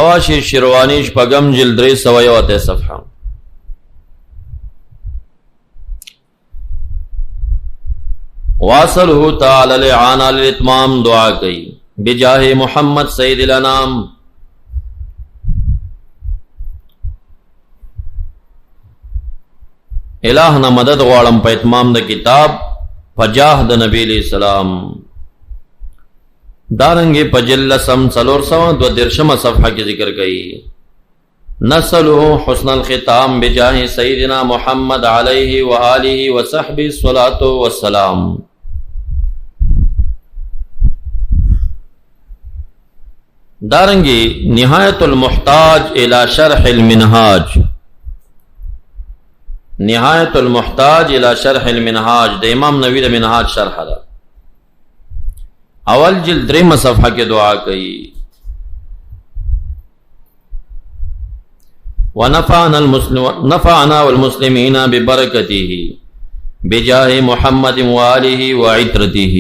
حواشی شروانی شپگم جلد 301 صفحہ. واصلہ تعالی لعانا للاتمام دعا کی بجاہ محمد سید الانام. الہ نہ مدد غوالم پا اتمام دا کتاب پجاہ دا نبی علیہ السلام. دارنگی پجلسم سلور سوا دو درشم صفحہ کی ذکر گئی. نسلو حسن الختام بجاہ سیدنا محمد علیہ وآلہ وصحبہ الصلاۃ والسلام. دارنگی نہایت المحتاج الی شرح المنہاج. نہایت المحتاج الی شرح المنہاج دا امام نووی دا منہاج شرح دا اول جلد 3 صفحہ کے دعا کئی. وَنَفَعْنَا وَالْمُسْلِمِينَ بِبَرَكَتِهِ بِجَاهِ مُحَمَّدٍ وَآلِهِ وَعِتْرَتِهِ.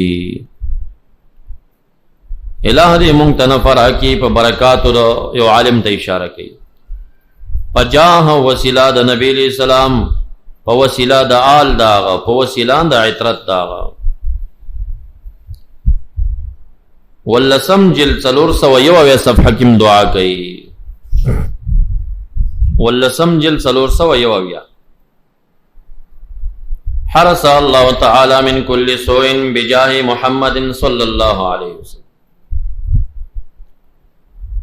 الہ دی منتنفر کی پا برکات دا یو عالم تا اشارہ کی. پا جاہ وسیلہ دا نبی علیہ السلام، پا وسیلہ دا آل داغا، پا وسیلہ دا عطرت داغا. واللسم جل 401 صفحہ کم دعا کی. واللسم جل 401 حرس اللہ تعالی من کل سوء بجاہ محمد صلی اللہ علیہ وسلم.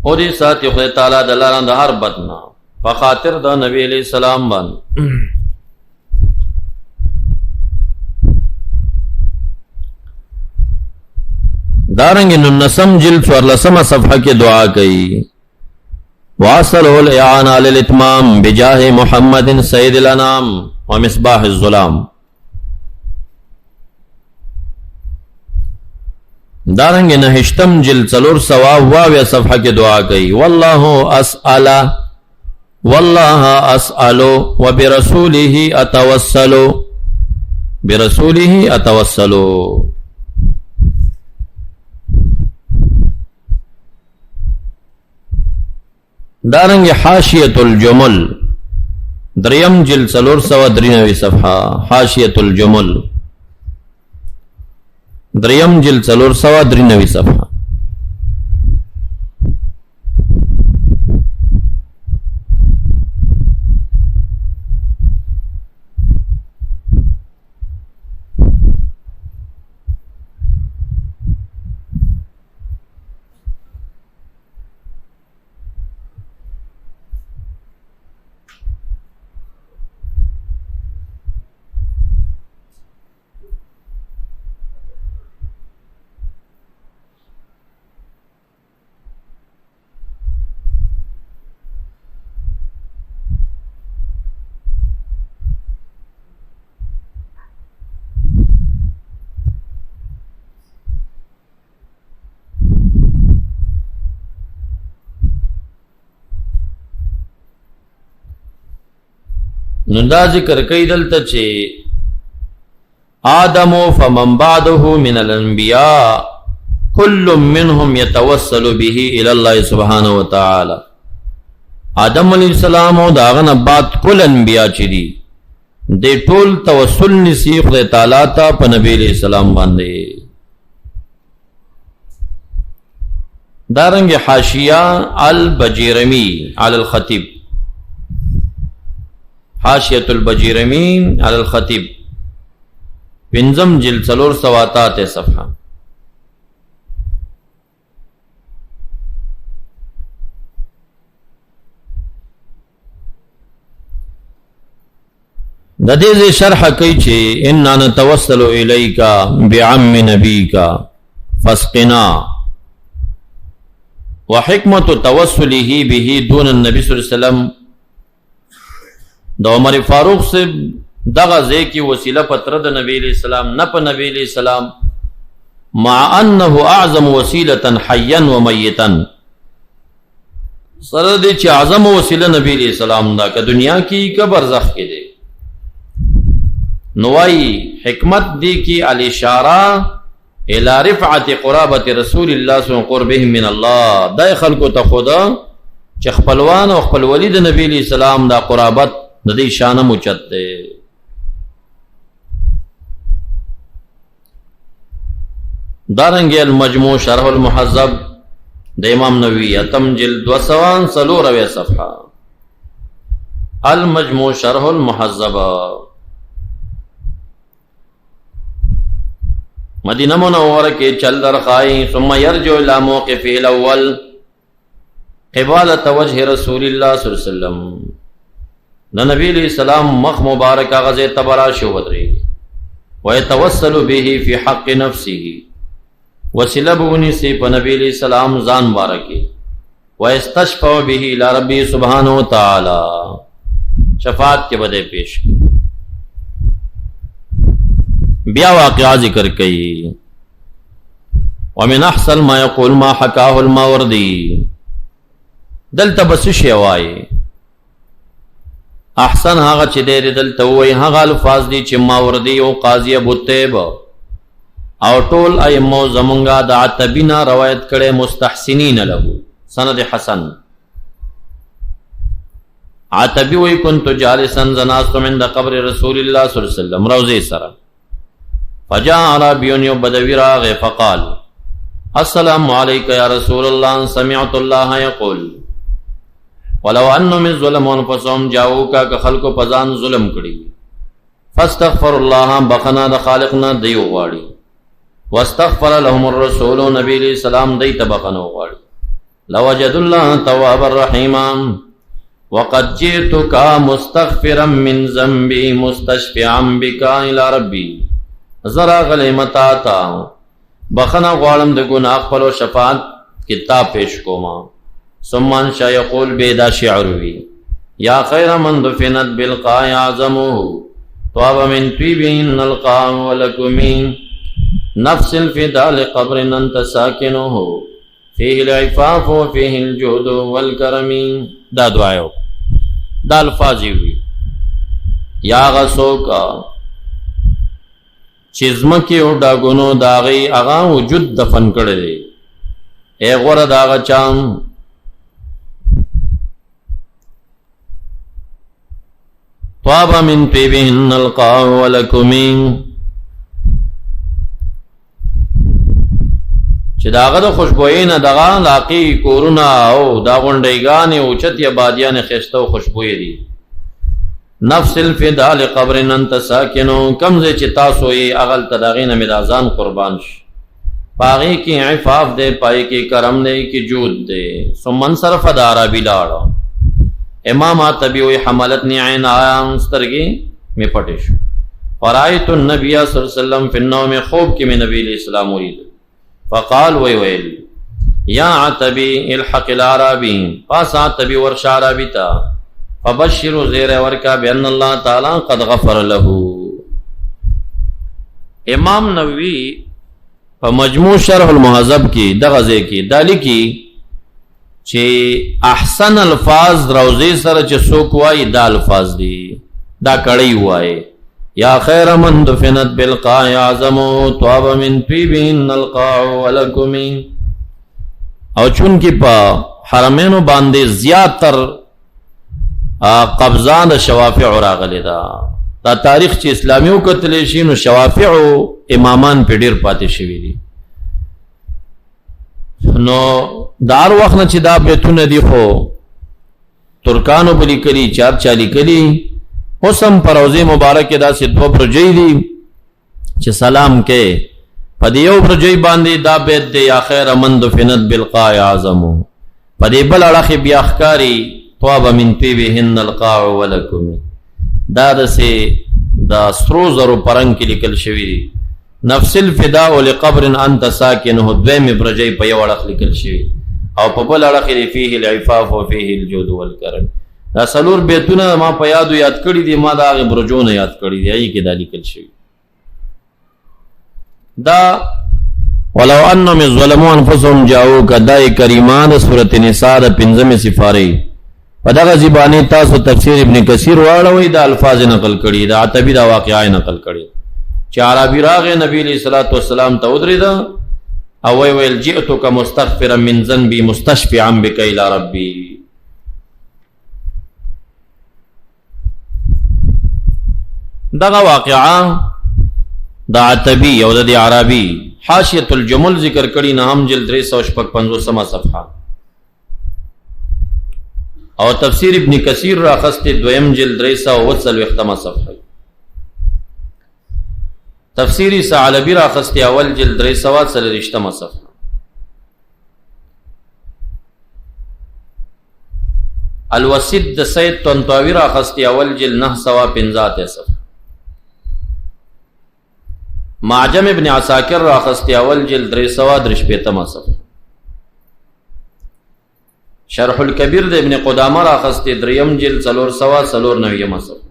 اور اس ساتھ خدا تعالی دلاران دا ہر بدنا فخاطر دا نبی علیہ السلام بان. دارنگی نسم جلد 4 صفحہ کی دعا کی. واصلہ الاعانہ للاتمام بجاہ محمد سید الانام ومصباح الظلام. دارنگی نہشتم جلد 422 صفحہ کی دعا کی. واللہ اسأل وبرسولہ اتوسل. برسولہ اتوسل. دارنگی حاشیت الجمل دریم جلد 493 صفحہ. حاشیت الجمل دریم جلد 493 صفحہ. نو دا ذکر کئی دلتا چھے آدم فمن بعده من الانبیاء کل منهم یتوسل به الاللہ سبحانہ وتعالی. آدم علیہ السلام و داغن بعد کل انبیاء چی دے ٹول توسل نسی خدا تعالیٰ تا پا نبی علیہ السلام باندے. دارنگ حاشیہ البجیرمی علی الخطیب. حاشیت البجیرمین علی الخطیب پنزم جلد 487 صفحہ. ددیز شرح کئی چھے انا نتوسل الیکا بعم نبیکا فاسقنا. وحکمت توسلہ به دون النبی صلی اللہ علیہ وسلم. دا عمر فاروق سے دغزے کی وسیلہ پترد نبی علیہ السلام نپ نبی علیہ السلام مع انه اعظم وسیلتا حیا و میتا. سرد چی اعظم وسیلہ نبی علیہ السلام دا کہ دنیا کی کہ برزخ کے دے. نوائی حکمت دی کی الاشارہ الى رفعت قرابت رسول اللہ صلی اللہ علیہ وسلم قربهم من اللہ. دا خلقو تا خدا چې خپلوان او خپل ولی د نبی علیہ السلام دا قرابت د دې شان موچت ده. دارنګ المجموع شرح المحذب د امام نووي اتم جلد 243 صفحه. المجموع شرح المحذب مدینہ منورہ کے چل درخائی ثم یرجع الى موقفه الاول قبالة وجه رسول اللہ صلی اللہ علیہ وسلم نبی علیہ السلام مخ مبارک غزے تبراشی ودری ویتوسل به فی حق نفسه وسلبونی سے پا نبی علیہ السلام زان بارکی ویستشفع به الى ربی سبحانہ وتعالی شفاعت کے بدے پیش کی. بیا واقعہ ذکر کئی ومن احسن ما یقول ما حکاہ الماوردی دلتا بس شیوائی احسن هاغا چی دیر دلتا ہوئی هاغا الفاظ دی چی ماوردی و قاضی ابو طیب او طول ایمو زمانگا دا عتبینا روایت کرے مستحسنین لہو سند حسن. عتبی وی کنت جالسا زناستو من دا قبر رسول اللہ صلی اللہ علیہ وسلم روزی سرا فجاء عربی بدوی راغ فقال السلام علیکہ یا رسول اللہ سمعت اللہ یقول ولو انو من ظلم انفسهم جاؤکا کہ خلق پزان ظلم کری فاستغفر اللہ بخنا دا خالقنا دیو غاڑی واستغفر لهم الرسول نبی علیہ السلام دیت بخنو غاڑی لوجد اللہ تواب الرحیم وقد جئتک مستغفرا من ذنبی مستشفعا بکا الى ربی ذرا غلیمتا تا بخنا غالم د گناہ پلو شفاعت کتاب پیش کوما ثم انشا یقول بیدا شعروی یا خیر من دفنت بالقاء اعظمه طاب من طیبین القاء ولکمین نفس الفداء لقبر انت ساکنه فیه العفاف وفیه الجود والکرم. دا دعایو دا الفاظی ہوئی یا غسو کا چیزمکی او ڈاگونو داغی اغا وجود دفن کردے اے غور داغا چام طاب من طیبهن القاء ولکمین چی داغا دا خوشبوئی نا داغا لاقی کورونا او دا غنڈیگانی اوچت یا بادیان خیستو خوشبوئی دی نفس الفداء لقبر انت ساکنو کمزے چی تاسوئی اغل تداغین مدازان قربان ش پاغی کی عفاف دے پائی کی کرم دے کی جود دے ثم انصرف دارا بلاڑا امام آتبی وی حملتنی عین آیا سترگی میں پٹش فرائیت النبی صلی اللہ علیہ وسلم فی النوم خوب کی میں نبی علیہ السلام مرید فقال ویل یا عتبی الحق العرابین پاس عتبی ورش عرابی تا فبشر زیر ورکا بان اللہ تعالی قد غفر له. امام نووی مجموع شرح المحذب کی دغزے کی دالی کی چی احسن الفاظ روزی سر چی سوکوائی دا الفاظ دی دا کڑی ہوئے یا خیر من دفنت بالقاء اعظمو طاب من طیبهن القاء ولکمین. او چون کی پا حرمینو باندے زیاد تر قبضان دا شوافع راغلی دا تاریخ چی اسلامیو کتلیشین و شوافع امامان پی دیر پاتی شوی دی نو دار وقت چی دا بیتون دی خو ترکانو بلی کلی چار چالی کلی حسن پروزی مبارک دا سی دو برجی دی چی سلام کے پدیو برجی باندی دا بیت دی یا خیر من دفنت بالقاء اعظمو پدی بل اڑخی بیاخکاری طاب من طیبهن القاء ولکم دا سے دا سرو زرو پرنگ کی لکل شوی دی نفس الفداء لقبر انت ساکنه دویم برجی پا یو اڑخ لکل شوی او پا بل اڑخ دی فیه العفاف و فیه الجود والکرم. دا سلور بیتونه ما په یادو یاد کړی دي ما دا هغه برجونه یاد کړی دي ای کې دا لیکل شوی دا ولو انهم ظلموا انفسهم جاءوك دای کریمان سورۃ النساء د 5 سفاری په دغه زبانی تاسو تفسیر ابن کثیر واړوي دا الفاظ نقل کړي دا عتبی دا واقعا نقل کړي چې عربی راغه نبی علیہ الصلوۃ والسلام ته ودریدا او ویل جئتک مستغفرا من ذنبی مستشفعا بک الی ربی دغه واقعا د عتبی او د عربی حاشیه الجمل ذکر کړي نام جلد 355 صفحه او تفسیر ابن کثیر راخست دویم جلد 340 صفحه تفسیری ثعلبی راخست اول جلد 340 صفحه الوسید د سید طنطاوی راخست اول جلد 915 صفحه معجم ابن عساکر راخست اول جلد 353 صفحه شرح الکبیر د ابن قدامه راخست دریم جلد 499 صفحه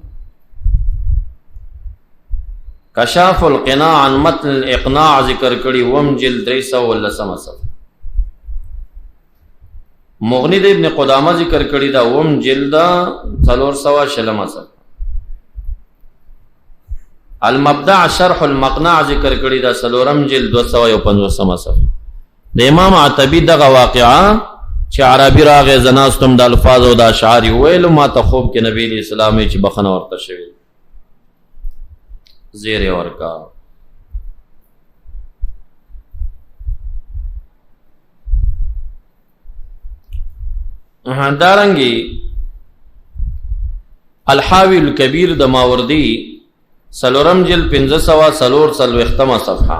کشاف القناع عن متن الاقناع ذکر کړي وم جلد 319 صفحه مغنی د ابن قدامه ذکر کړي دا وم جلد 416 صفحه المبدع شرح المقنع ذکر کړي دا سلورم جلد 255 صفحه د امام عتبی دغه واقعا چې عربي راغې زناستم د الفاظ او د اشعار ویل ما ته خوب کې نبی اسلام چې بخنه ورته شوی زیر ورکا دارنګي الحاوی الکبیر د ماوردی سلورم جلد 1540 صفحه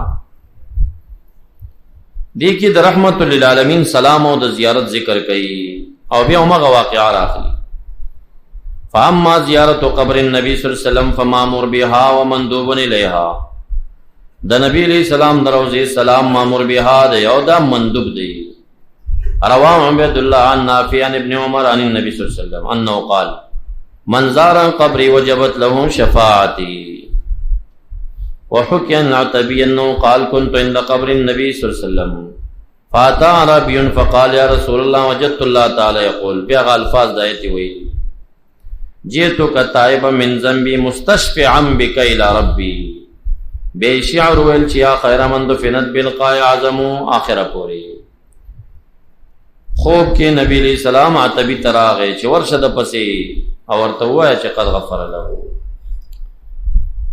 دی کی د رحمت للعالمین سلام او د زیارت ذکر کئی او بیا هغه واقعا راخلی فاما زیارت قبر النبی صلی الله علیه وسلم فمامور بها ومندوب الیها د نبی علیہ السلام دروزی سلام مامور بها د یو دا مندوب دی رواه عبد الله عن نافع عن ابن عمر عن النبي صلی الله علیه وسلم انه قال من زار قبری وجبت له شفاعتی وحكي عن العتبي انه قال كنت عند قبر النبي صلى الله عليه وسلم فاتى عربي فقال يا رسول الله وجدت الله تعالى يقول بها الفاظ دایتی وی جئتك تائبا من ذنبي مستشفعا بك الى ربي بے شعر ویل چیا خیر من دفنت بالقاء اعظم اخر پوری خوب کې نبی علیہ السلام عتبی تراغه چې ورشد پسې اور ته وای چې قد غفر له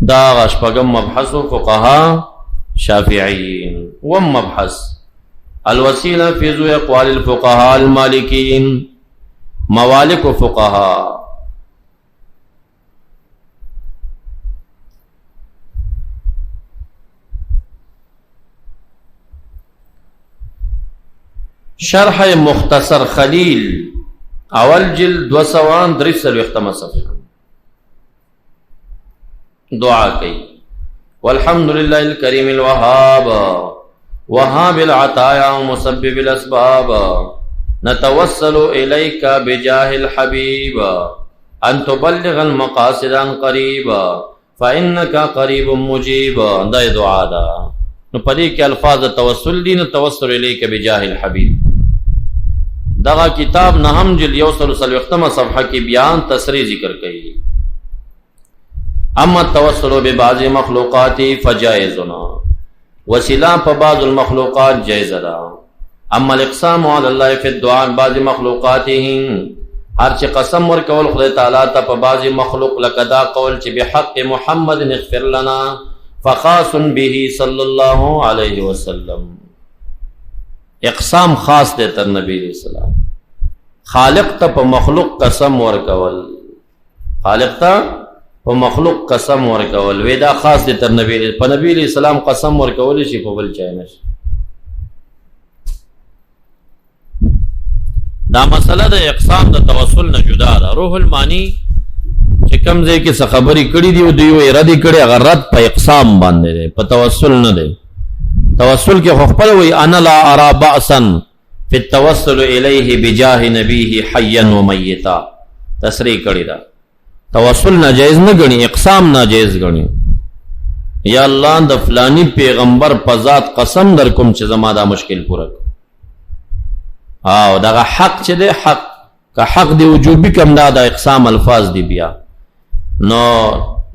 دا غشپغم مبحث فقهاء شافعیین ومبحث الوسیلہ فی ذو اقوال الفقهاء المالکین موالک فقهاء شرح مختصر خلیل اول جلد 263 صفحه دعا کی والحمد للہ الکریم الوهاب وهاب العطايا ومسبب الاسباب نتوسل الیک بجاه الحبیب ان تبلغ المقاصد عن قریب فانك قریب مجیب دا دعا دا نو پدې کې الفاظ توسل دي نو توسل الیک بجاه الحبیب دغه کتاب نهم جلد 130 صفحه کې بیان تصریح ذکر کړي اما التوسل ببعض مخلوقات فجائزنا وسیلہ په بعض المخلوقات جائز ده اما الاقسام على الله في الدعاء بعض مخلوقاتهم هر چې قسم ورکول خدای تعالی ته په بعض مخلوق لکدا قول چې بحق محمد اغفر لنا فخاص به صلی الله علیه وسلم اقسام خاص دے تر نبی علیہ السلام خالق تا پا مخلوق قسم ورکول خالق تا پا مخلوق قسم ورکول ویدا خاص دے تر نبی علیہ پا نبی علیہ السلام قسم ورکولی شی پا بل چاینش دا مسئلہ دا اقسام دا توسل نا جدا دا روح المانی چې کم ځای کې څه خبرې کړي دي او دوی اراده کړي هغه رد په اقسام باندې دی په توسل نه دی توسل کې خو خپل وی انا لا ارى بأسا في التوسل الیه بجاه نبیه حیا ومیتا تصریح کړي دا توسل ناجائز نه غني اقسام ناجائز غني یا الله د فلانی پیغمبر په ذات قسم در کوم چې زما دا مشکل پوره او دا حق چې دی حق که حق دی وجوبی کم دا اقسام الفاظ دی بیا نو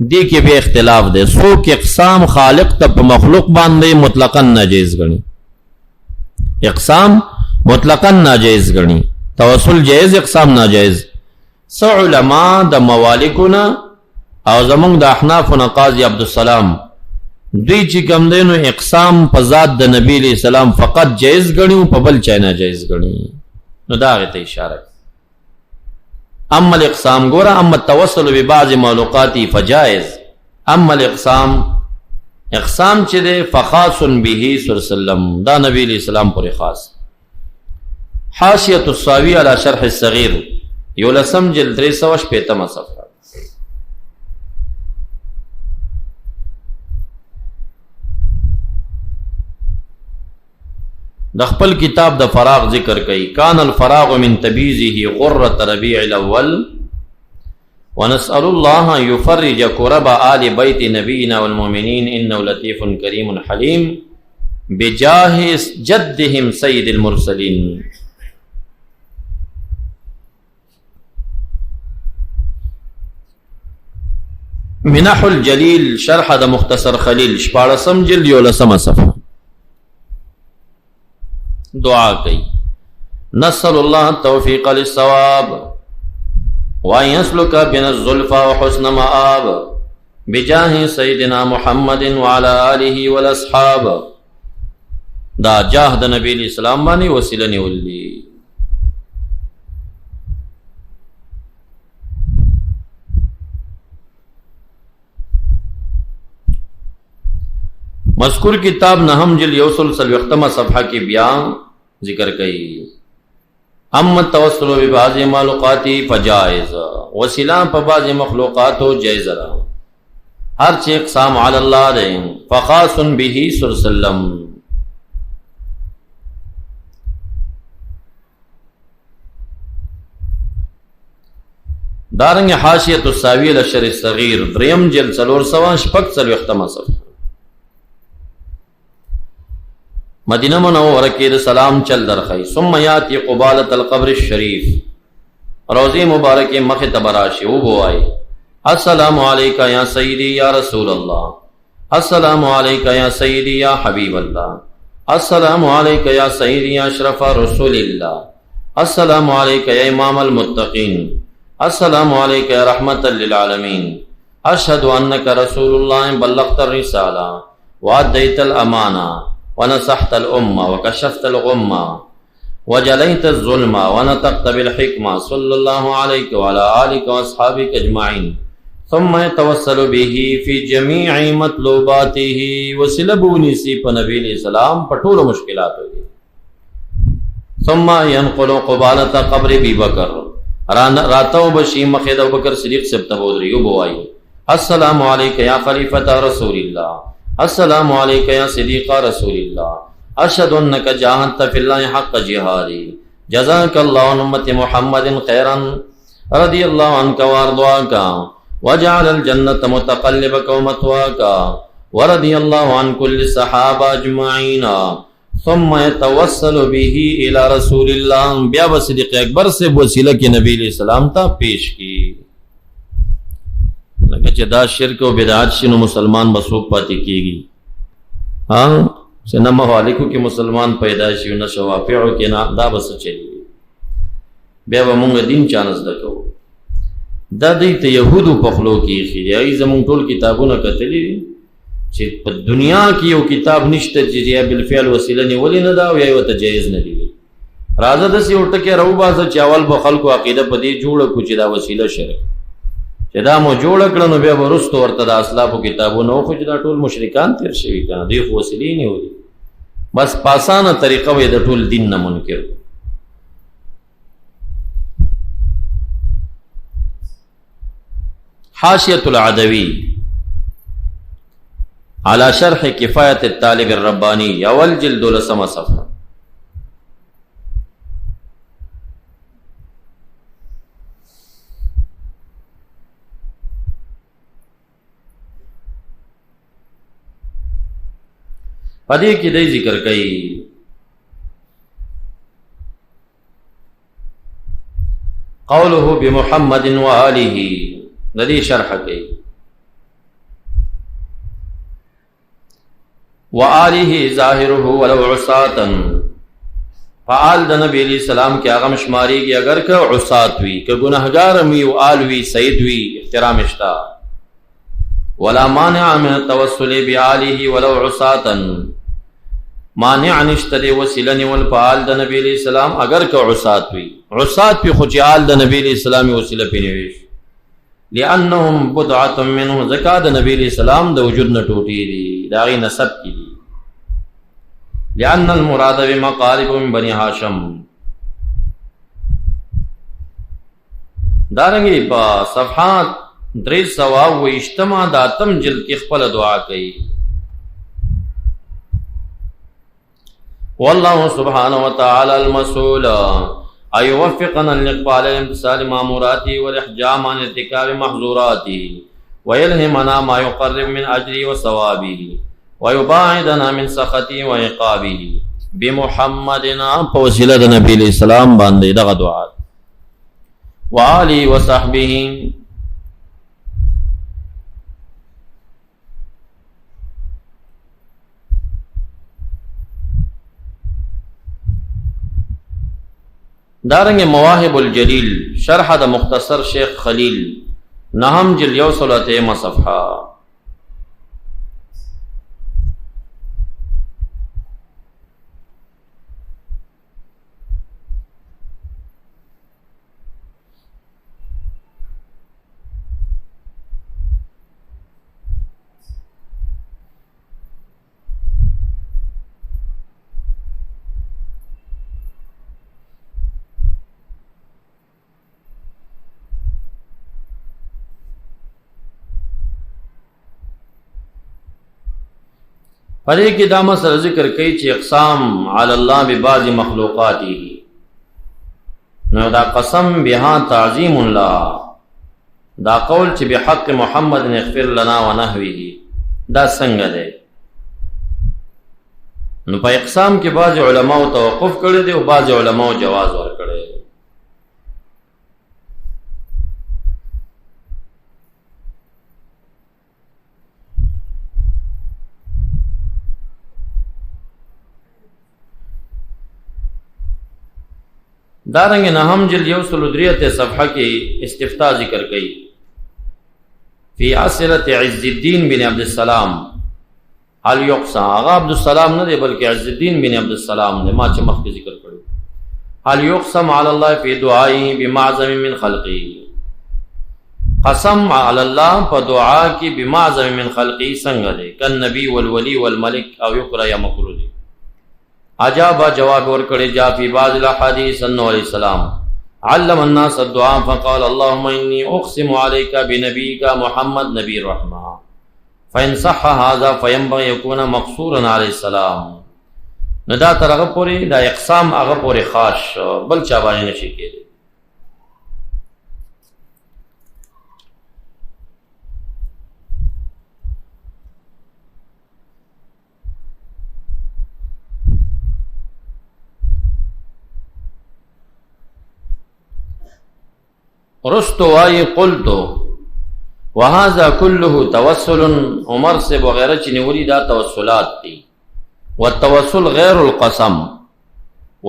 دی کې به اختلاف دی څوک اقسام خالق ته په مخلوق باندې مطلقاً ناجائز غني اقسام مطلقاً ناجائز غني توسل جائز اقسام ناجائز سو علماء د موالکنا او زمونږ د احنافو نه قاضي عبدالسلام دوی چې کوم دی نو اقسام په ذات د نبی علیہ السلام فقط جایز ګڼي په بل چا نه جایز ګڼي. نو دا هغې ته اشاره. اما الاقسام ګوره، اما التوسل ببعض معلوقاتی فجائز، اما الاقسام اقسام چې دی فخاص به صلی الله علیه وسلم، دا نبی علیہ السلام پورې خاص. حاشیة الصاوی علی شرح الصغیر 11 جلد 356 صفحه. د خپل کتاب د فراغ ذکر کوي. کان الفراغ من تبیزه غرة ربیع الاول ونسأل الله ان يفرج كرب آل بیت نبینا والمؤمنین انه لطیف کریم حلیم بجاه جدهم سید المرسلین. منح الجلیل شرح د مختصر خلیل 14 جلد 11 صفحه. دعا کئی نسأل الله التوفیق للصواب وان يسلك بنا الزلفى وحسن مآب بجاه سیدنا محمد وعلى آله والاصحاب. دا جاه د نبی علیہ السلام باندې وسیله نیولې. مذکور کتاب نہم جل یوسل سلوختمہ صفحہ کی بیان ذکر کئی. اما التوسل ببعض معلوقاتی فجائز، وسیلہ پا بعض مخلوقاتو جائز را. ہر چی اقسام علی اللہ دے فخاص به صلی اللہ علیہ وسلم. دارنگ حاشیة الصاوی علی شرح الصغیر 3 جلد 456 صفحہ. مدینہ منورہ کے سلام چل درخی ثم یاتی قبالت القبر الشریف روزی مبارک مخ تبراشی وہ بوائے السلام علیکہ یا سیدی یا رسول اللہ، السلام علیکہ یا سیدی یا حبیب اللہ، السلام علیکہ یا سیدی یا اشرف رسول اللہ، السلام علیکہ یا امام المتقین، السلام علیکہ یا رحمت للعالمین، اشہد انک رسول اللہ بلغت الرسالہ وادیت الامانہ ونصحت الأمة وكشفت الغمة وجليت الظلمة ونطقت بالحكمة صلى الله عليك وعلى آلك وأصحابك أجمعين. ثم يتوسل به في جميع مطلوباته وسلبوني سيب نبي السلام پٹول مشکلات ہوگی. ثم ينقل قبالة قبر ابي بكر راتو بشی مخید ابو بکر صدیق سے تبودری بوائی السلام عليك يا خلیفة رسول الله، السلام علیکہ یا صدیق رسول اللہ، اشہد انک جاہدت فی اللہ حق جہادی، جزاک اللہ عن امت محمد خیرا رضی اللہ عنک وارضاک وجعل الجنت متقلبک ومثواک ورضی اللہ عن کل الصحابہ اجمعین. ثم يتوسل به الى رسول اللہ. بیا صدیق اکبر سے وسیلہ کی نبی علیہ السلام تا پیش کی. لکه چې دا شرک او بدعت شنو مسلمان بسوک پاتی کیگی. ہاں سنہ محالکو کی مسلمان پیدا شي نه شوافعو کې نه دا بس چلی بیا به مونږ دین چانس دکو. دا دی ته یهودو په خلو کې خیری زمون ټول کتابونه کتلی چې په دنیا کې یو کتاب نشته چې بالفعل وسیله نیولې نه دا او یا ته جایز نه دی. راځه د سی ورټه کې راو باسه چاول به خلکو عقیده په دې جوړه کو چې دا وسیله شرک چې دا مو جوړ کړه نو بیا ورستو ورته د اسلافو کتابونو خو چې دا ټول مشرکان تیر شوي کنه دوی خو وسیلې نه ودي بس پاسانه طریقه وي د ټول دین نه منکر. حاشیة العدوی على شرح کفایت الطالب الربانی اول جلد 10 صفحہ. پدې کې دې ذکر کړي قوله بمحمد وآله ندی شرح کړي وآله ظاهره ولو عصاتا فآل د نبی علیہ السلام کې هغه مشماري کې اگر که عصات وي که ګناهګار وي او آل وي سید وي احترام اشتا ولا مانع من التوسل بعاله ولو عصاتا، مانع نشته دی وسیله نیول په آل د نبی علیہ السلام اگر که عصات وي، عصات پی خو چې آل د نبی علیہ السلام وسیله پی نه وي، لأنهم بدعة منه، ځکه د نبی علیہ السلام د وجود نه ټوټې دي، د هغې نسب کې دي. لأن المراد بمقارب من بني هاشم. دارنګې په صفحات 328 د اتم جلد کې خپله دعا کوي. والله سبحانه وتعالى المسؤول أن يوفقنا للإقبال على امتثال مأموراته والإحجام عن ارتكاب محظوراته ويلهمنا ما يقرب من أجره وثوابه ويباعدنا من سخطه وعقابه بمحمدنا په وسیله د نبی علیہ السلام باندې دغه دعا وآله وصحبه. دارنګ مواهب الجلیل شرح د مختصر شیخ خلیل نهم جلد 108 صفحه. پدې کې دا مسله ذکر کوي چې اقسام علی الله ببعض مخلوقاته، نو دا قسم بها تعظیم الله، دا قول چې بحق محمد اغفر لنا ونحوه، دا څنګه دی؟ نو په اقسام کې بعض علماء توقف کړی دی او بعض علماء جواز ورکړی دی. دارنګ نهم جلد 103 صفحه کې استفتاء ذکر کړي فی اسئلة عز الدین بن عبد السلام هل یقسم، هغه عبد السلام نه دی بلکې عز الدین بن عبد السلام دی، ما چې مخکې ذکر کړو. هل یقسم علی الله فی دعائه بمعظم من خلقه، قسم علی الله په دعا کې بمعظم من خلقه څنګه دی؟ کن نبی والولی والملک او یقرا یا مکروه دی. عجابا جواب ورکړي جا فی بعض الاحادیث انه علیہ السلام علم الناس الدعاء فقال اللهم انی اقسم علیک بنبیک محمد نبی الرحمہ فإن صح هذا فينبغي يكون مقصورا علیہ السلام. نو دا تر هغه پورې دا اقسام هغه پورې خاص بل چا باندې نشي کېدی. رستو وائی قلتو وهذا كله توسل، عمر سے وغیرہ چنوری دا توسلات تھی. والتوسل غیر القسم،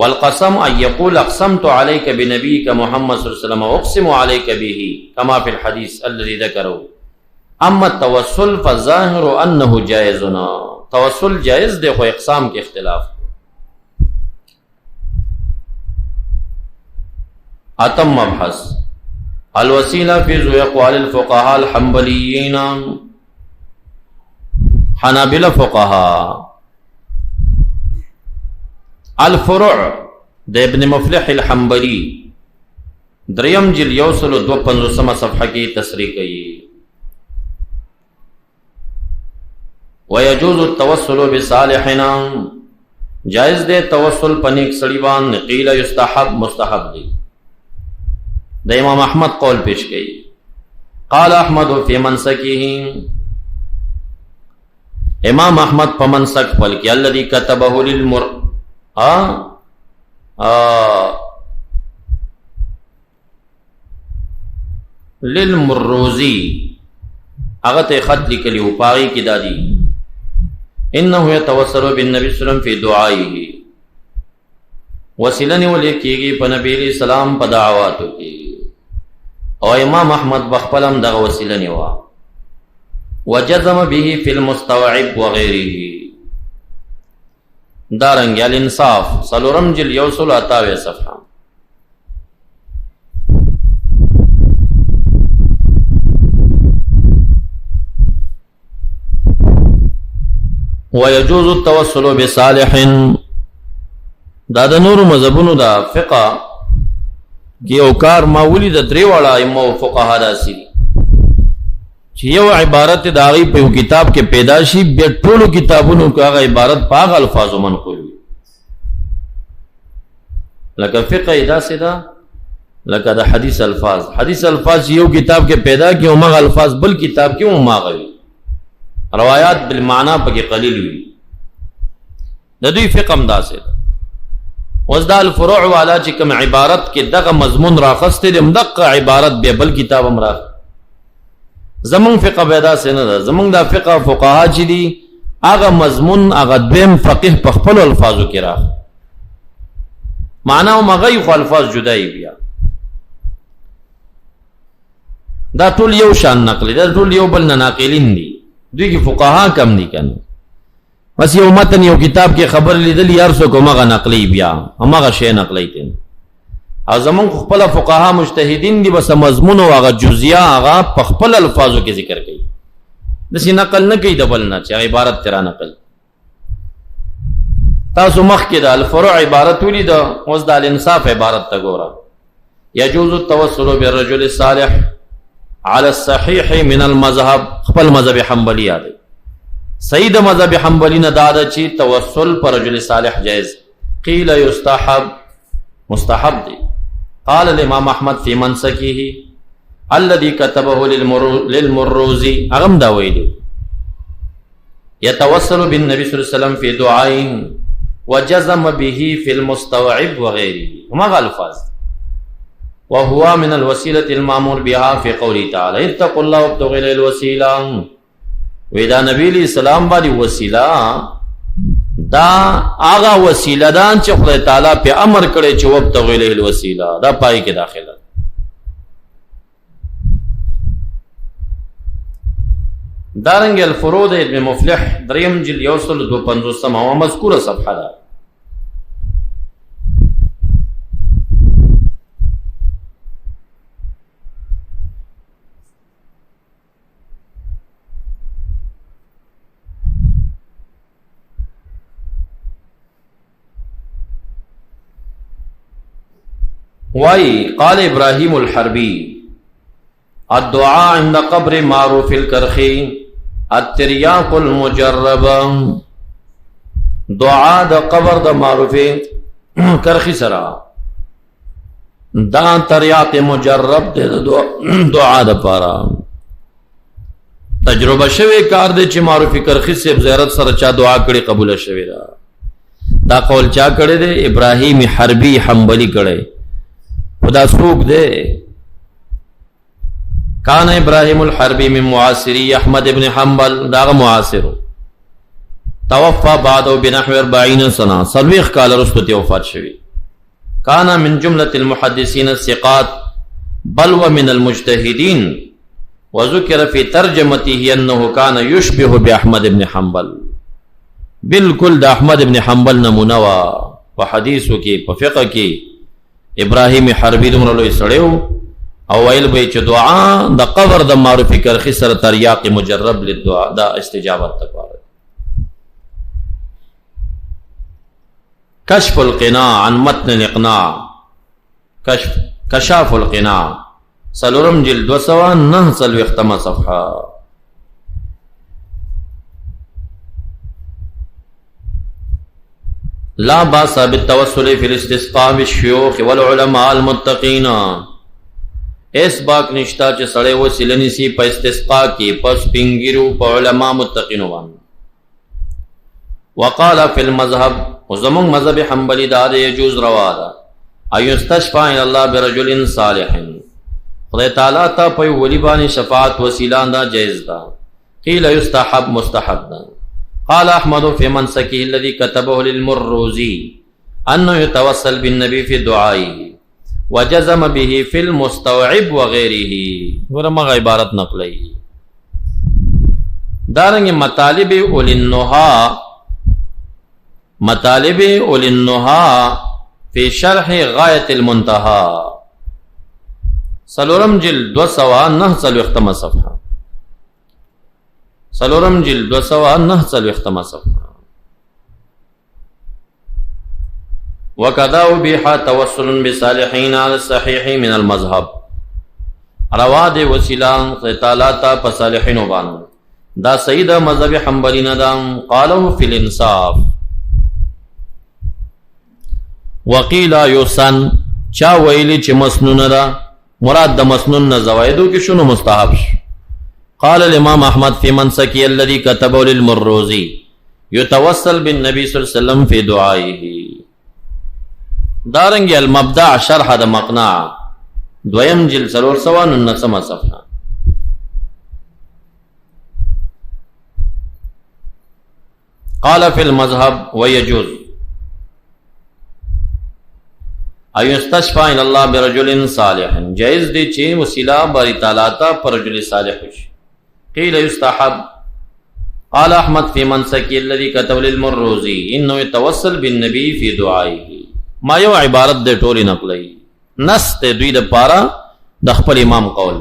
والقسم ان يقول اقسمت عليك بنبيك محمد صلی اللہ علیہ وسلم واقسم عليك به كما في الحديث الذي ذكره. اما التوسل فالظاهر انه جائزنا، توسل جائز دے خو اقسام کے اختلاف. اتم مبحث الوسیلہ فی ذو اقوال الفقهاء الحنبلیین حنابلہ فقهاء. الفروع د ابن مفلح الحنبلی دریم جلد 152 صفحہ کی تصریح کی. ويجوز التوسل بصالحنا، جائز دے توسل پنیک سڑیوان. قیل یستحب، مستحب دی. د امام احمد قول پیش گئی. قال احمد فی منسکه، امام احمد په منسک خپل کې الذي كتبه للمروزی، هغه ته خط لیکلی او پاغي کې دادی انه يتوسل بالنبي صلی الله علیه وسلم فی دعائه، وسیلنی ولې کېږي په نبی علیہ السلام په دعواتو کې. او امام احمد بخپلم دغه وسیله نیوا. وجزم به فی المستوعب وغیره. دارنګ الانصاف څلورم جلد 128 صفحه. ويجوز التوسل بصالح. دا د نور مذهبونو دا فقه کې او کار ما ولید درې واړه ائمه او فقها داسي چې یو عبارت د هغې په یو کتاب کې پیدا شي، بیا ټولو کتابونو کې هغه عبارت په هغه الفاظو منقول وي. لکه فقه یې داسې ده لکه د حدیث الفاظ. حدیث الفاظ یو کتاب کې پیدا کړي او هغه الفاظ بل کتاب کې هماغه وي، روایات بالمعنی پکې قلیل وي. د دوی فقه هم داسې ده. اوس دا الفروع والا چې کوم عبارت کې دغه مضمون راخسته دی، دغه عبارت بیا بل کتاب هم راخ. زمون فقه پیدا سي نه ده. زمون دا فقه فقها چې دي هغه مضمون هغه دویم فقيه په خپل الفاظو کې راخ، معنا او مغي خو الفاظ جدای بیا. دا ټول یو شان نقل دي، دا ټول یو بل نه ناقلین دي. دوی کې فقها کم دي کنه، بس یو متن یو کتاب کې خبر لیدل یار سو کومه نقلی بیا همغه شی نقلی تین. او زمون خپل فقها مجتهدین دي، بس مضمون او هغه جزئیه هغه په خپل الفاظو کې ذکر کوي، دسی نقل نه کوي د بل نه چې عبارت تیرا نقل. تاسو مخکې د الفروع عبارت ولید، اوس د الانصاف عبارت ته ګوره. يجوز التوسل بالرجل الصالح على الصحيح من المذهب. خپل مذهب حنبلی دی، صحیح د مذهب حنبلی نه دا ده چې توسل پر رجل صالح جائز. قیل یستحب، مستحب دی. قال الامام احمد فی منسکه الذي كتبه للمروزي، اغم دا ویلی يتوسل بالنبي صلى الله عليه وسلم في دعاء وجزم به في المستوعب وغيره، هما الفاظ. وهو من الوسيلة المامور بها في قوله تعالى اتقوا الله وابتغوا اليه الوسيلة. ودا نبی علیہ السلام باندې وسیله دا آغا وسیله دان چې خدای تعالی په امر کړي چې وابتغوا الیه الوسیله، دا پای کې داخله. دارنګ الفروع د ابن مفلح دریم جلد 152 او مذکوره صفحه ده. وائی قال ابراہیم الحربی الدعاء عند قبر معروف الکرخی التریاق المجرب. دعا د قبر د معروف کرخی سرا دا تریاق مجرب دے دعا د پارا تجربه شوی کار دے چې معروف کرخی سے زیارت سره چا دعا کړي قبول شوی دا قول چا کړي دے ابراہیم حربی حنبلی کړي. خدا سوق دے کان ابراہیم الحربی من معاصری احمد ابن حنبل، داغ معاصر توفى بعده بنحو 40 سنه، سلویخ کال رسوتی وفات شوی. کان من جملة المحدثین الثقات بل ومن المجتهدین، وذکر فی ترجمته انه کان یشبه باحمد ابن حنبل. بالکل دا احمد ابن حنبل نمونه وا په حدیثو کې په فقه کې. ابراہیم حربی دومره لوی سړیو او ویل به چې دعا د قبر د معروف کرخی سره تریاق مجرب للدعاء دا استجابت تکواره. کشف القناع عن متن الاقناع، کشاف القناع سلورم جلد 209 صفحه. لا باس بالتوسل في الاستسقاء بالشيوخ والعلماء المتقين. اس باک نشتا چې سړی وسیله نیسي په استسقاء کې پس پنګیرو په علماء متقینو باندې. وقال في المذهب، وزمون مذهب حنبلی دا يجوز روا ده ايستشفع الى الله برجل صالح، خدای تعالی ته په ولی باندې شفاعت وسیله دا جائز ده. قیل یستحب، مستحب ده. قال احمد في منسكه الذي كتبه للمروزي انه يتوسل بالنبي في دعائه وجزم به في المستوعب وغيره. ورما عبارت نقلی دارنگی مطالب اولی النہا فی شرح غایت المنتہا سلورم جلد 209 صفحہ وَقَدَا أُبِيحَ تَوَسُّلٌ بِصَالِحِينَ عَلَى الصَّحِيحِ مِنَ الْمَذْهَبِ روا دے وسیلان خطالاتا پصالحینو بانو دا سید مذہب حنبلی ندام قالو فی الانصاف وکیل یوسن چا ویلی چی مسنون دا مراد دا مسنون زوائدو کی شنو مستحب قال الامام احمد فی منسکی الذي كتبه للمروزی یتوسل بالنبی صلی اللہ علیہ وسلم فی دعائه دارنگی المبدع شرح دا مقنع دویم جلد 309 صفحہ قال فی المذهب ويجوز ایستشفع الى اللہ برجل صالح جائز دی چی وسیلہ باری تعالیٰ پر رجل صالح قیل یستحب قال احمد فی منسکی الذي كتب للمروزی انه يتوسل بالنبی فی دعائه ما یو عبارت دے ٹولی نقلی نس تے دوی دا پارا دا خپل امام قول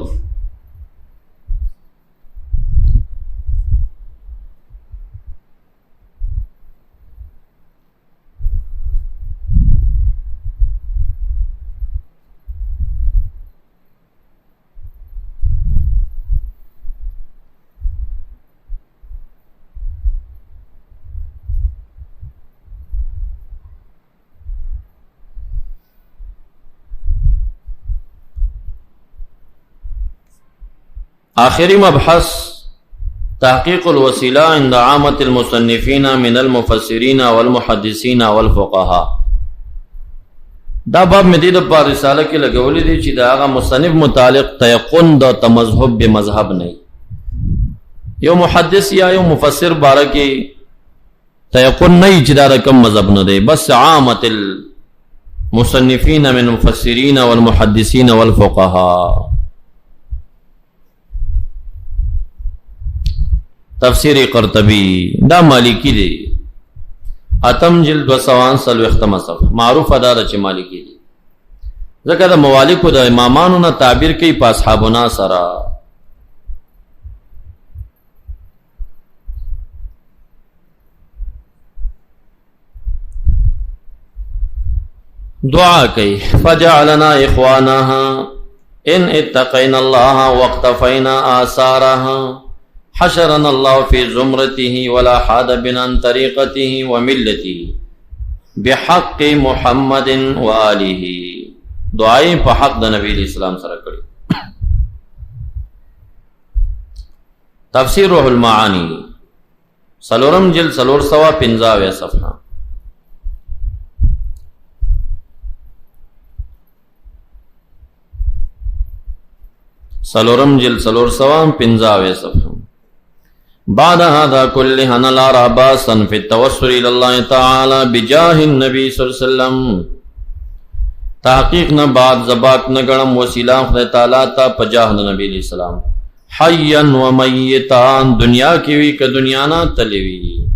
آخری مبحث تحقیق الوسیلہ عند عامت المصنفین من المفسرین والمحدثین والفقہاء دا باب میں دید پا رسالہ کی لگولی دی چی دا آغا مصنف متعلق تیقن دا تمذہب بمذہب نہیں یو محدث یا یو مفسر بارہ کی تیقن نہیں چی دا کم مذہب نہ دے بس عامت المصنفین من المفسرین والمحدثین والفقہاء تفسیر قرطبی دا مالکی دی اتم جلد 243 صفحہ معروف ادار چ مالکی دی ذکر دا موالک دا امامانو نا تعبیر کی پا اصحابنا سرا دعا کی فجعلنا اخوانها ان اتقین اللہ واقتفینا آثارها حشرنا اللہ فی زمرته ولا حاد بنا عن طریقته وملته بحق محمد وآلہ دعائیں پا حق دا نبی علیہ السلام سر کری تفسیر روح المعانی سلورم جلد 350 صفحہ سلورم جلد 350 صفحہ بعد هذا كله نلا رباسا في التوسل الى الله تعالى بجاه النبي صلى الله عليه وسلم تحقیق نہ بعد زبات نہ گڑم وسیلہ خدا تعالی تا پجاہ نبی علیہ السلام حیا و میتان دنیا کی وی کہ دنیا نہ تلوی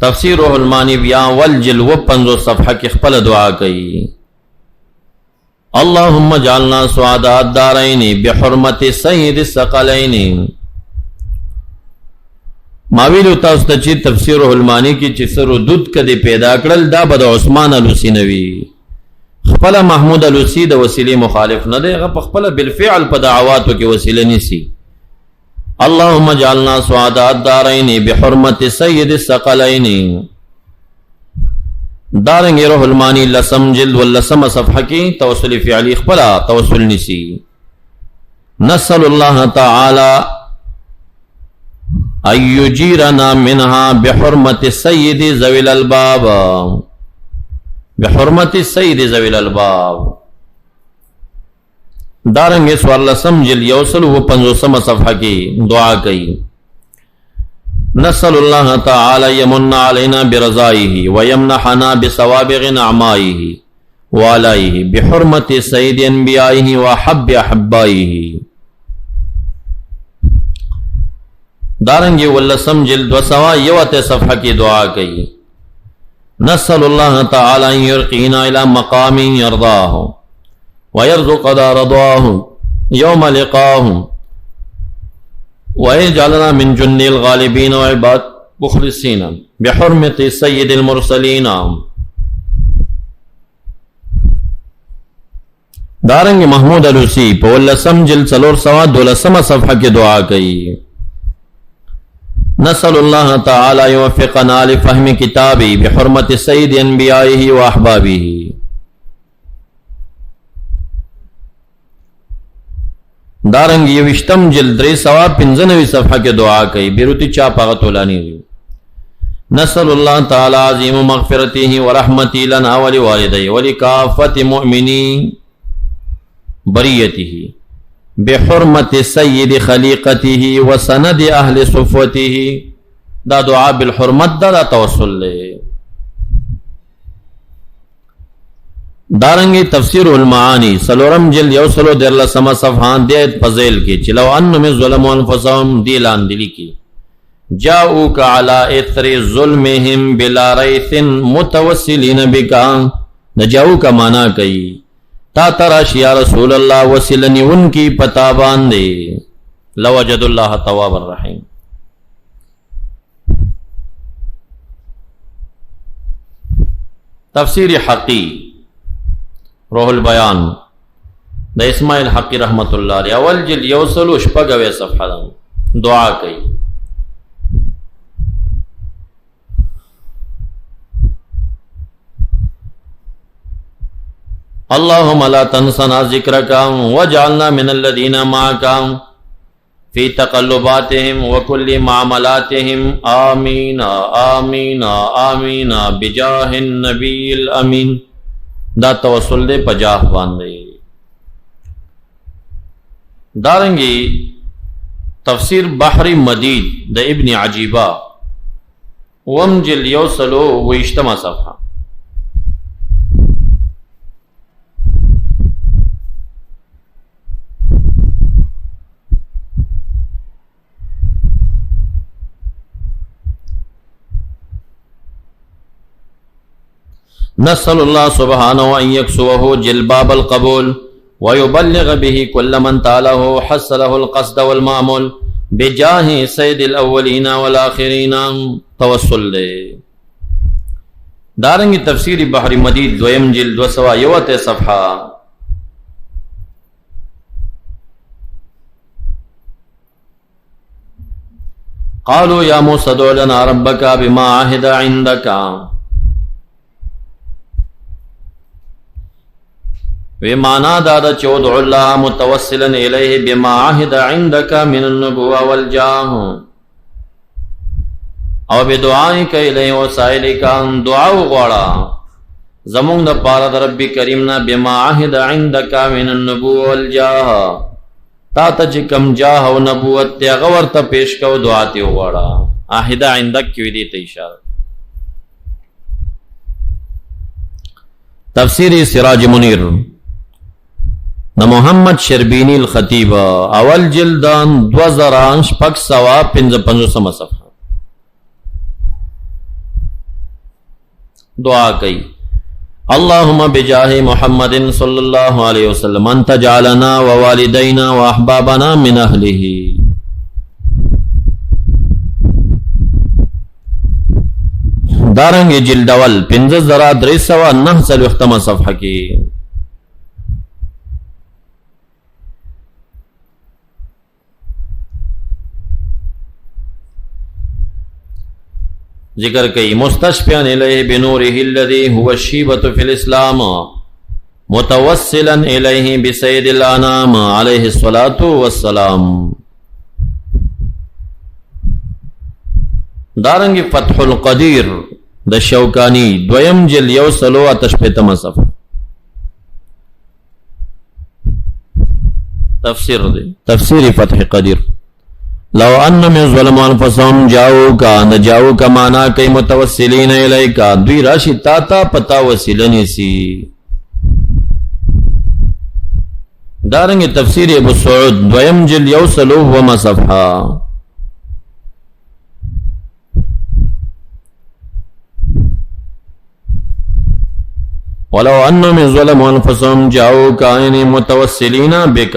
تفسیر روح المانی بیان والجل و 50 صفحہ کی خپل دعا کی اللہم جعلنا سعداء الدارین بحرمت سید الثقلین ماویلو تاستا چی تفسیر المانی کی چی سر و دود کدی پیدا کرل دا بدا عثمان علوسی نوی خپلا محمود علوسی دا وسیلی مخالف ندے غا خپلا بالفعل پا دعواتو کی وسیلی نیسی اللہم جعلنا سعداء الدارین بحرمت سید الثقلین دارنگی روح المانی لسم جلد واللسم صفحہ کی توسل فعلی خپلا توسل نسی نسأل اللہ تعالی ان یجیرنا منها بحرمت السید ذوی الالباب بحرمت السید ذوی الالباب دارنگی سوال لسم جلد یوسل و 50 صفحہ کی دعا کی نسأل اللہ تعالی یمن علینا برضائه ویمنحنا بسوابغ نعمائه وعلائه بحرمت سید انبیائه وحب احبائه دارنگی واللسم جلد وسوا یوت صفحہ کی دعا کئی نسأل اللہ تعالی ان یرقینا الى مقام یرضاہ ویرزق دا رضواہ یوم لقاہ ویجعلنا من جند الغالبین وعباد مخلصین بحرمت سید المرسلین. دارنگی محمود علوسی پا واللسم جلد سلور سوا دولسم صفحہ کی دعا کئی نسأل اللہ تعالی یوفقنا لفہم کتابی بحرمت سید انبیائیہ و احبابیہ. دارنگی یوشتم جلد 395 صفحہ کی دعا کئی بیروتی چاپا غطولانی دی نسأل اللہ تعالی عظیم مغفرتہ و رحمتی لنا ولوالدی ولکافت مؤمنی بریتہ بحرمت سید خلیقتہ و سند اہل صفوتہ. دا دعا بالحرمت دا توسل لے. دارنگی تفسیر المعانی سلورم جلد یوسلو در لسما صفحان دیت فضیل کی چلو انہم ظلموا انفسهم دیلان دلی کی جاؤوک علی اثر ظلمہم بلا ریث متوسلین بکا. نجاؤ کا معنی کئی تا تراش یا رسول اللہ وسلنی ان کی پتا باندے لوجد اللہ تواب الرحیم. تفسیر حقی روح البیان دا اسماعیل حقی رحمت اللہ علیہ اول جلد یوصلو شپگوے صفحہ دعا کئی اللہم لا تنسنا ذکرکا وجعلنا من الذین معکا فی تقلباتہم وکل معاملاتہم آمین آمین آمین بجاہ النبی الامین. دا توسل دے پجاہ باندے. دارنگی تفسیر بحر مدید دا ابن عجیبہ وم جل یوسلو و اجتماع صفحہ نسأل اللہ سبحانہ ان یکسوہ جلباب القبول ویبلغ به کل من تالہ حسلہ القصد والمعمول بجاہ سید الاولین والآخرین. توسل دے. دارنگی تفسیر بحر مدید دویم جلد وسوا یوت صفحہ قالوا یا موسیٰ ادع لنا ربک بما عہد عندک. ومانا دادا چودع اللہ متوسلا الیہ بما عہد عندک من النبوہ والجاہ او بدعائک الیہ وسائلک دعا غوڑا زمون دا پارا دا رب کریمنا بما عہد عندک من النبوہ والجاہ تا تج کم جاہ و نبوت تے غور تا پیش کو دعا تے غوڑا. عہد عندک کیوں دیتا اشارہ. تفسیر سراج منیر نہ محمد شربینی الخطیب اول جلدان 2055 صفحہ دعا کئی اللہم بجاہ محمد صلی اللہ علیہ وسلم ان تجعلنا ووالدینا واحبابنا من اہلہ. دارنگی جلد اول 5309 صفحہ کی ذکر کئی مستشفعا الیہ بنورہ الذی هو الشیبۃ فی الاسلام متوسلا الیہ بسید الانام علیہ الصلاۃ والسلام. دارنگی فتح القدیر دا شوکانی دویم جل یوسلو اتشپیتم صفحہ تفسیر فتح قدیر لو انہم ظلموا انفسهم جاؤکا نہ جاؤکا مانا کئی متوسلین الیکا دوی راشی تاتا پتا وسیلنی سی. دارنگی تفسیر ابو سعود دویم جل یوسلو وما صفحہ ولو انهم ظلموا انفسهم جاءوك متوسلين بك.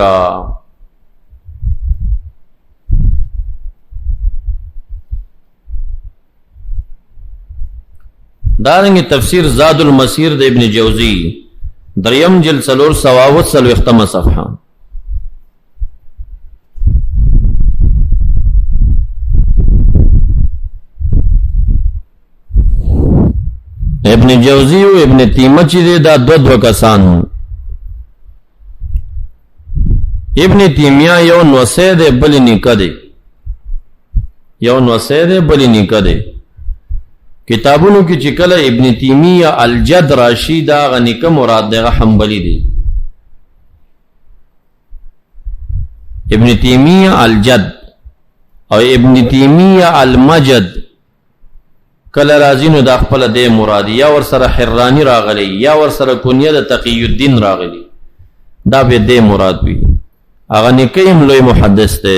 دارنگی تفسیر زاد المسیر د ابن جوزی دریم جلد 447 صفحہ. ابن جوزی و ابن تیمہ چی دے دا دو کسان. ابن تیمیہ یو نوسے دے بلی نکا دے، یو نوسے دے بلی نکا دے. کتابونو کی چکل ابن تیمیہ الجد راشی دا غنکا مراد دے حنبلی دے. ابن تیمیہ الجد او ابن تیمیہ المجد کل رازینو دا خپل دے مرادی یا ور سره حرانی راغلی یا ور سره کنیه د تقی الدین راغلی دا به دے مراد وی. اغه نکیم لوی محدث تے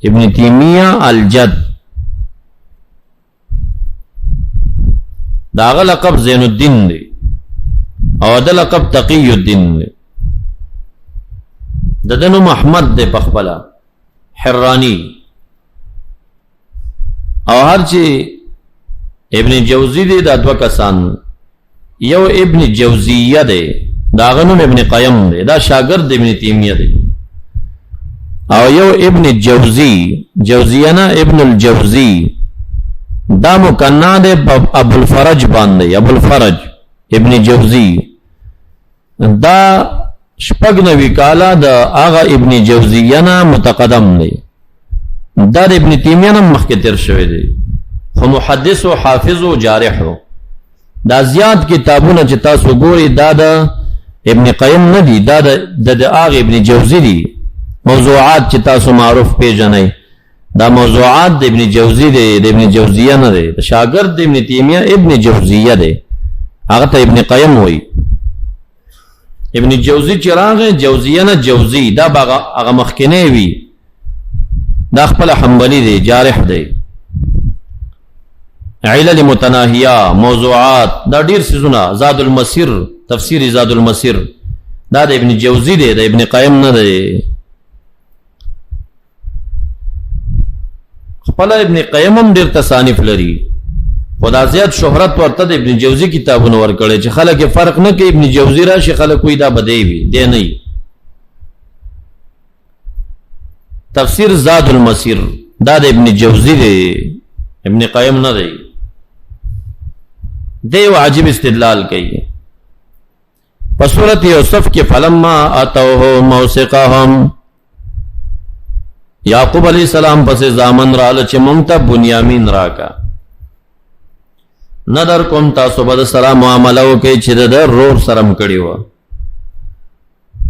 ابن تیمیہ الجد. دا غ لقب زین الدین دی او دا لقب تقی الدین دی. ددنو محمد دے پخپلا حرانی او هر چی ابن جوزی دے دا دو کسان. یو ابن جوزیہ دے دا غنم ابن قیم دے دا شاگرد ابن تیمیہ دے. او یو ابن جوزی جوزیہ نا ابن الجوزی دا مکنہ دے ابو الفرج باندے. ابو الفرج ابن جوزی دا شپگ نوی کالا دا آغا ابن جوزیہ نا متقدم دے. دا دا ابن تیمیہ نا مخکتر شوئے دے خو محدث و حافظ و جارح و دا زیاد کتابون چتا سو گوری دا دا ابن قیم ندی دا دا آغ ابن جوزی دی. موضوعات چتا سو معروف پی جنائی دا موضوعات دا ابن جوزی دی دا ابن جوزیہ ندی. دا شاگرد ابن تیمیہ ابن جوزیہ دی آغتا ابن قیم ہوئی. ابن جوزی چراغ جوزیہ نا جوزی دا باغا آغا مخکنے وی دا خپل حنبلی دی جارح دی. علل متناہیہ موضوعات دا دیر سیزونا. زاد المسیر تفسیر زاد المسیر دا دا ابن جوزی دے دا ابن قیم نہ دے. خپلا ابن قیم هم دیر تصانیف لری خدا زیاد شہرت ورطا دا ابن جوزی کتابون ورکڑے چھ خلق فرق نہ کہ ابن جوزی راشی خلق کوئی دا بدے بھی دے نہیں. تفسیر زاد المسیر دا دا ابن جوزی دے ابن قیم نہ دے. دیو عجیب استدلال کئی پسورت یوسف کے فلما آتوہو موسیقاہم یعقوب علیہ السلام پس زامن را لچ ممتا بنیامین راکا ندر کم تاسو بد سلام معاملو کئی چھ در رور سرم کڑی ہوا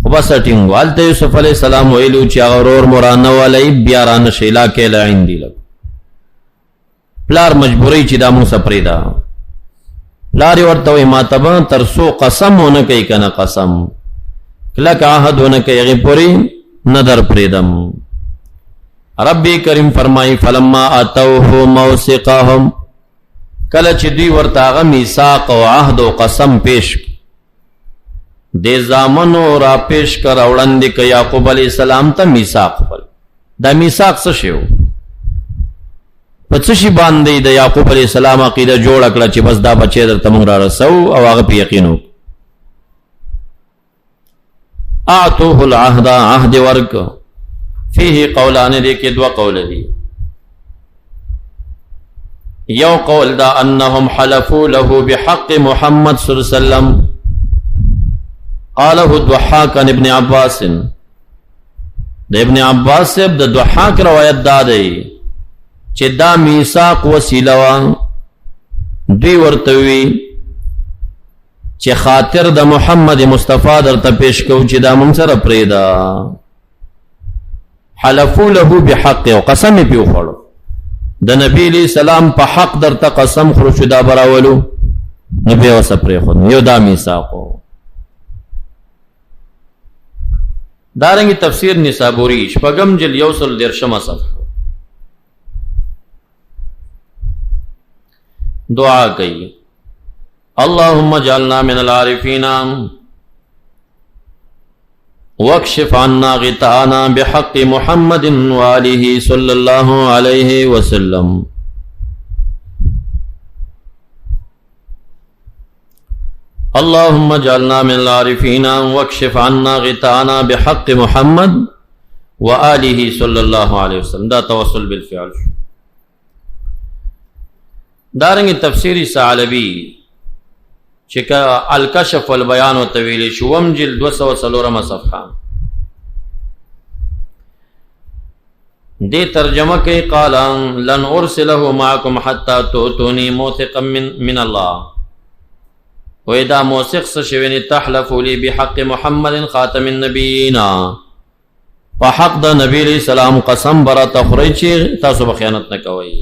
خوبا سٹنگ والتا یوسف علیہ السلام ویلو چی اغرور مرانو علی بیاران شیلا کے لعین دی لگ پلار مجبوری چی دامو سپریدا لاری ورطوی ماتبا ترسو قسم ہونا کئی کنا قسم کلک آہد ہونا کئی غی پوری ندر پریدم. ربی کریم فرمائی فلما آتوہو موسیقاہم کلچ دی ورطاغ میساق و عہد و قسم پیش دے زامنو را پیش کر اوڑندی که یعقوب علیہ السلام تا میساق پل دا میساق سشیو پچشی باندی دا یعقوب علیہ السلام عقیدہ جوڑ اکڑا چی بس دا بچے در تمنگ را رسو او آغا پی یقینو آتوہ العہد عہد ورک فیہ قولان دے کے دو قول دی. یو قول دا انہم حلفو لہو بحق محمد صلی اللہ علیہ وسلم قالہ الضحاک عن ابن عباس دا ابن عباس سے دا ضحاک روایت دا دے چی دا میساق وسیلوا دوی ورتوی چی خاطر دا محمد مصطفیٰ در تا پیش کو چی دا منصر پریدا حلفو لہو بحق و قسم پیو خوڑو دا نبی علیہ السلام پا حق در تا قسم خروشو دا براولو نبی و سپری خود یو دا میساقو. دارنگی تفسیر نسابوری شپگم جل یوصل درشم صفحہ دعا کئی اللهم اجعلنا من العارفين واكشف عنا غطاءنا بحق محمد وآله صلى الله عليه وسلم. اللهم اجعلنا من العارفين واكشف عنا غطاءنا بحق محمد وآله صلى الله عليه وسلم. دا توسل بالفعل. دارنگی تفسیری ثعلبی چکا الکشف والبیان و طویل شوم جلد 204 صفحہ دے ترجمہ کے قال لن ارسلہ معکم حتی توتونی موثقا من اللہ وَإِذَا موثق سشوینی تحلفوا لی بحق محمد خاتم النبیین فحق دا نبی علیہ السلام قسم برا تخریچی تاسو بخیانت نکوئی.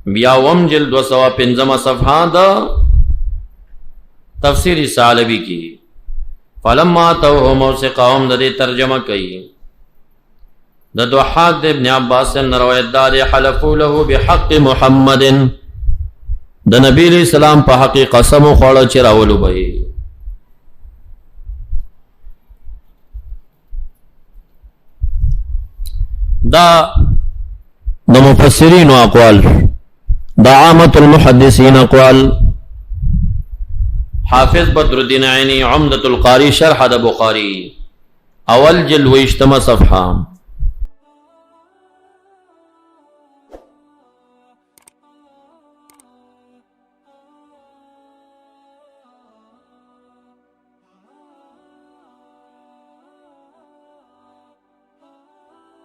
بیا وم جلد 205 صفحہ دا تفسیر ثعلبی کی فلما توہ موثقہم دا دے ترجمہ کی دا دوحاق دے ابن عباس سے روایت دار حلفو لہو بحق محمد دا نبی علیہ السلام پا حقی قسم و خوڑا چراولو بھئی. دا مفسرین و اقوال دا عامت المحدثین اقوال. حافظ بدر الدین عینی عمدۃ القاری شرح دا بخاری اول جلد 20 صفحہ